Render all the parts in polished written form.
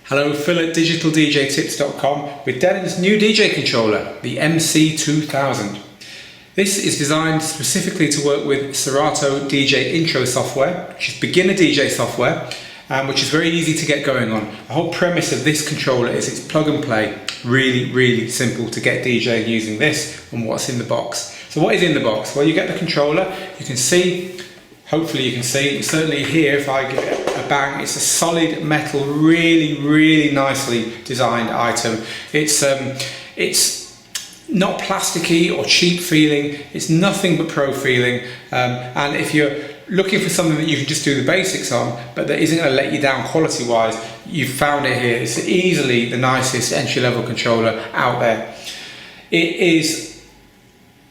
Hello, Phil at digitaldjtips.com with Denon's new DJ controller, the MC2000. This is designed specifically to work with Serato DJ intro software, which is beginner DJ software, which is very easy to get going on. The whole premise of this controller is it's plug and play, really simple to get DJing using this and what's in the box. So what is in the box? Well, you get the controller, you can see, hopefully you can see, certainly here if I give it a bang, it's a solid metal, really nicely designed item. It's not plasticky or cheap feeling, it's nothing but pro feeling, and if you're looking for something that you can just do the basics on but that isn't going to let you down quality wise, you've found it here. It's easily the nicest entry level controller out there. It is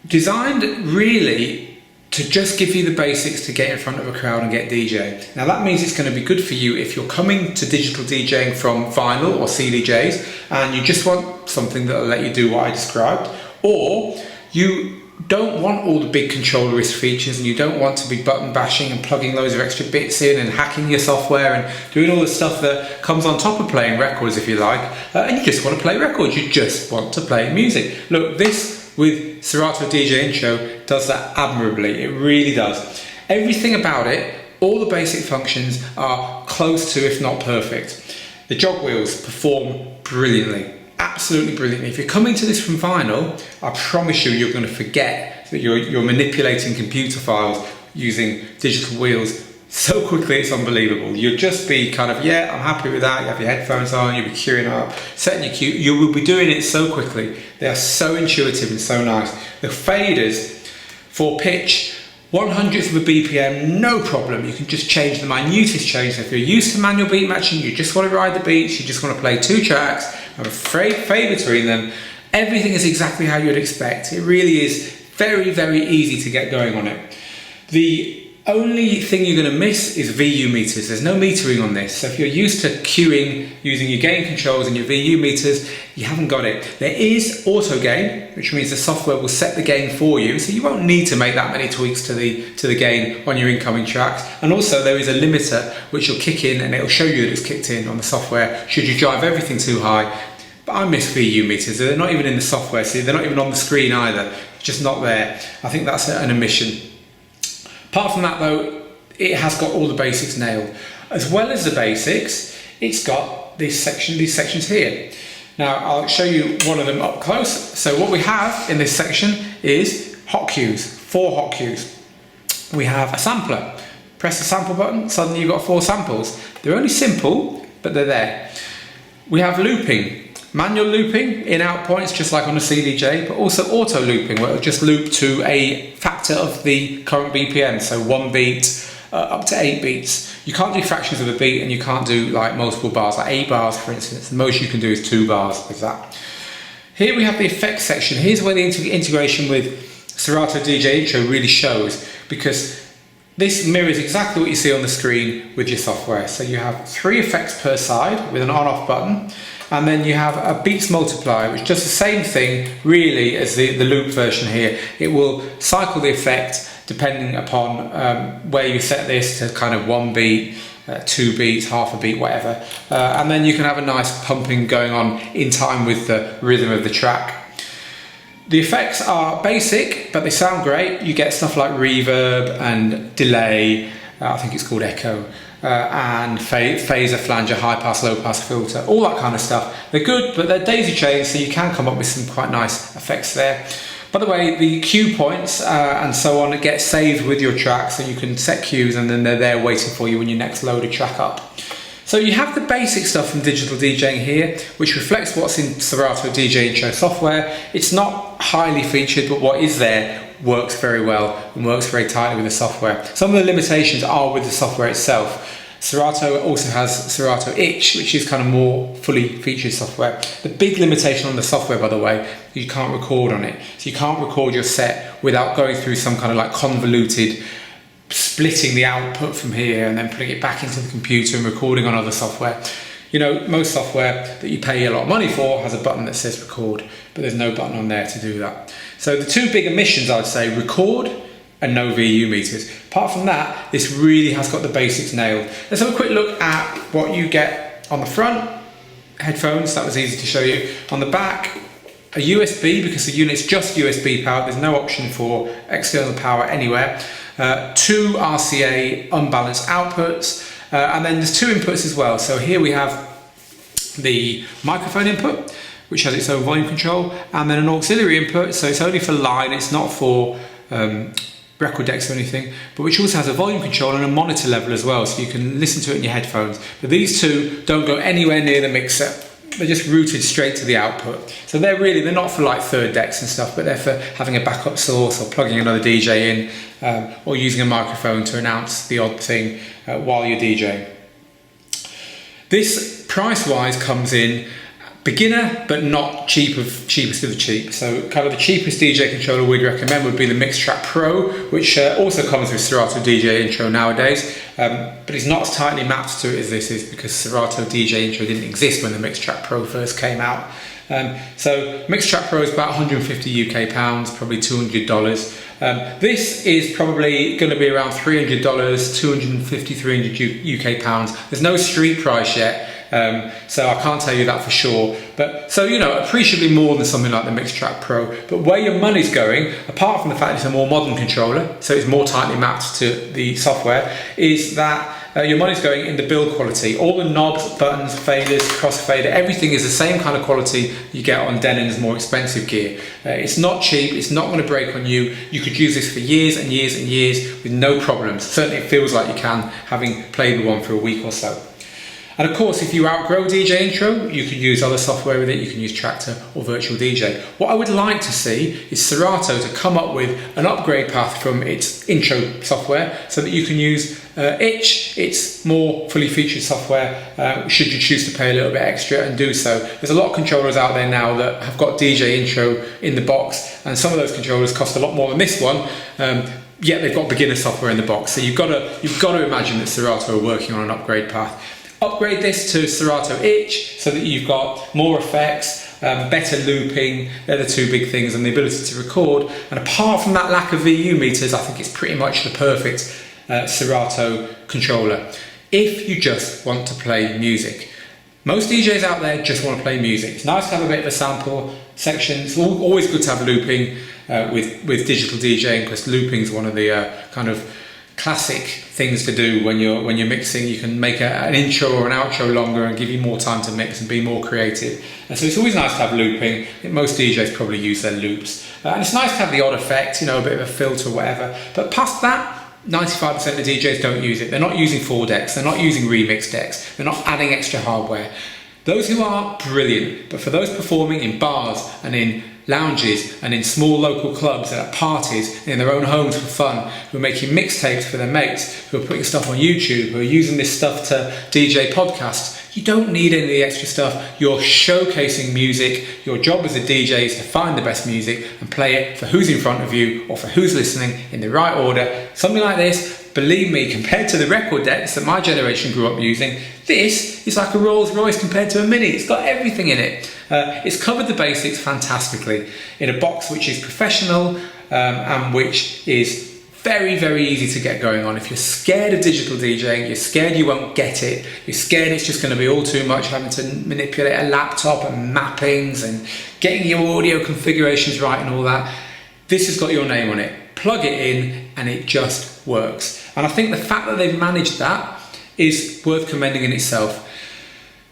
designed really to just give you the basics to get in front of a crowd and get DJ. Now that means it's going to be good for you if you're coming to digital DJing from vinyl or CDJs and you just want something that will let you do what I described, or you don't want all the big controllerist features and you don't want to be button bashing and plugging loads of extra bits in and hacking your software and doing all the stuff that comes on top of playing records, if you like, and you just want to play records, you just want to play music. Look, this with Serato DJ Intro does that admirably, it really does. Everything about it, all the basic functions are close to, if not perfect. The jog wheels perform brilliantly, absolutely brilliantly. If you're coming to this from vinyl, I promise you're going to forget that you're manipulating computer files using digital wheels so quickly, it's unbelievable. You'll just be kind of, yeah, I'm happy with that. You have your headphones on, you'll be queuing up, setting your cue. You will be doing it so quickly. They are so intuitive and so nice. The faders for pitch, 100th of a BPM, no problem. You can just change the minutest change. So if you're used to manual beat matching, you just want to ride the beats, you just want to play two tracks, have a fade between them, everything is exactly how you'd expect. It really is very easy to get going on it. The only thing you're going to miss is VU meters. There's no metering on this. So if you're used to queuing using your gain controls and your VU meters, you haven't got it. There is auto gain, which means the software will set the gain for you, so you won't need to make that many tweaks to the gain on your incoming tracks. And also there is a limiter which will kick in and it'll show you that it's kicked in on the software should you drive everything too high. But I miss VU meters. They're not even in the software, so they're not even on the screen either. Just not there. I think that's an omission. Apart from that though, it has got all the basics nailed. As well as the basics, it's got these sections here. Now I'll show you one of them up close. So what we have in this section is hot cues, 4 hot cues. We have a sampler. Press the sample button, suddenly you've got 4 samples. They're only simple, but they're there. We have looping. Manual looping, in-out points, just like on a CDJ, but also auto looping, where it'll just loop to a factor of the current BPM, so 1 beat up to 8 beats. You can't do fractions of a beat and you can't do like multiple bars, like 8 bars for instance. The most you can do is 2 bars with that. Here we have the effects section. Here's where the integration with Serato DJ Intro really shows, because this mirrors exactly what you see on the screen with your software. So you have 3 effects per side with an on-off button, and then you have a beats multiplier which does the same thing really as the loop version here. It will cycle the effect depending upon where you set this to kind of 1 beat, 2 beats, half a beat, whatever. And then you can have a nice pumping going on in time with the rhythm of the track. The effects are basic, but they sound great. You get stuff like reverb and delay, I think it's called echo, and phaser, flanger, high pass, low pass filter, all that kind of stuff. They're good, but they're daisy chains, so you can come up with some quite nice effects there. By the way, the cue points and so on get saved with your track, so you can set cues and then they're there waiting for you when you next load a track up. So you have the basic stuff from digital DJing here, which reflects what's in Serato DJ Intro software. It's not highly featured, but what is there works very well and works very tightly with the software. Some of the limitations are with the software itself. Serato also has Serato Itch, which is kind of more fully featured software. The big limitation on the software, by the way, you can't record on it. So you can't record your set without going through some kind of like convoluted splitting the output from here and then putting it back into the computer and recording on other software. You know, most software that you pay a lot of money for has a button that says record, but there's no button on there to do that. So the 2 big omissions, I would say, record and no VU meters. Apart from that, this really has got the basics nailed. Let's have a quick look at what you get on the front headphones, that was easy to show you. On the back, a USB, because the unit's just USB powered, there's no option for external power anywhere. 2 RCA unbalanced outputs, and then there's 2 inputs as well. So here we have the microphone input, which has its own volume control, and then an auxiliary input, so it's only for line, it's not for record decks or anything, but which also has a volume control and a monitor level as well, so you can listen to it in your headphones. But these 2 don't go anywhere near the mixer. They're just routed straight to the output. So they're not for like third decks and stuff, but they're for having a backup source or plugging another DJ in, or using a microphone to announce the odd thing while you're DJing. This price-wise comes in beginner, but not cheapest of the cheap. So kind of the cheapest DJ controller we'd recommend would be the Mixtrack Pro, which also comes with Serato DJ Intro nowadays, but it's not as tightly mapped to it as this is, because Serato DJ Intro didn't exist when the Mixtrack Pro first came out. So Mixtrack Pro is about 150 UK pounds, probably $200. This is probably going to be around $300, 250, 300 UK pounds. There's no street price yet. So I can't tell you that for sure, but so appreciably more than something like the Mixtrack Pro. But where your money's going, apart from the fact it's a more modern controller, so it's more tightly mapped to the software, is that your money's going in the build quality. All the knobs, buttons, faders, crossfader, everything is the same kind of quality you get on Denon's more expensive gear. It's not cheap, it's not going to break on you. You could use this for years and years and years with no problems. Certainly it feels like you can, having played with one for a week or so. And of course, if you outgrow DJ Intro, you can use other software with it. You can use Tractor or Virtual DJ. What I would like to see is Serato to come up with an upgrade path from its intro software so that you can use Itch, its more fully featured software, should you choose to pay a little bit extra and do so. There's a lot of controllers out there now that have got DJ Intro in the box, and some of those controllers cost a lot more than this one. Yet they've got beginner software in the box. So you've got to imagine that Serato are working on an upgrade path. Upgrade this to Serato Itch so that you've got more effects, better looping. They're the 2 big things, and the ability to record. And apart from that lack of VU meters, I think it's pretty much the perfect Serato controller if you just want to play music. Most DJs out there just want to play music. It's nice to have a bit of a sample section. It's always good to have looping with digital DJing, because looping is one of the kind of classic things to do when you're mixing. You can make an intro or an outro longer and give you more time to mix and be more creative. And so it's always nice to have looping. I think most DJs probably use their loops. And it's nice to have the odd effect, a bit of a filter or whatever. But past that, 95% of DJs don't use it. They're not using 4 decks, they're not using remix decks, they're not adding extra hardware. Those who are, brilliant, but for those performing in bars and in lounges and in small local clubs and at parties in their own homes for fun, who are making mixtapes for their mates, who are putting stuff on YouTube, who are using this stuff to DJ podcasts, you don't need any of the extra stuff. You're showcasing music. Your job as a DJ is to find the best music and play it for who's in front of you or for who's listening in the right order. Something like this, believe me, compared to the record decks that my generation grew up using, this is like a Rolls Royce compared to a Mini. It's got everything in it. It's covered the basics fantastically in a box which is professional and which is very, very easy to get going on. If you're scared of digital DJing, you're scared you won't get it, you're scared it's just going to be all too much, having to manipulate a laptop and mappings and getting your audio configurations right and all that, this has got your name on it. Plug it in and it just works. And I think the fact that they've managed that is worth commending in itself.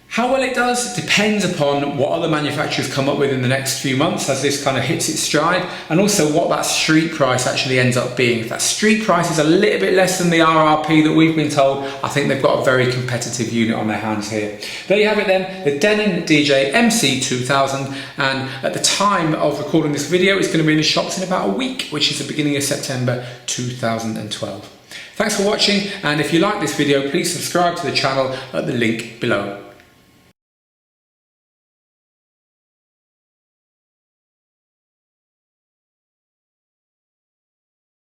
How well it does depends upon what other manufacturers come up with in the next few months as this kind of hits its stride, and also what that street price actually ends up being. If that street price is a little bit less than the RRP that we've been told, I think they've got a very competitive unit on their hands here. There you have it then, the Denon DJ MC2000, and at the time of recording this video it's going to be in the shops in about a week, which is the beginning of September 2012. Thanks for watching, and if you like this video, please subscribe to the channel at the link below.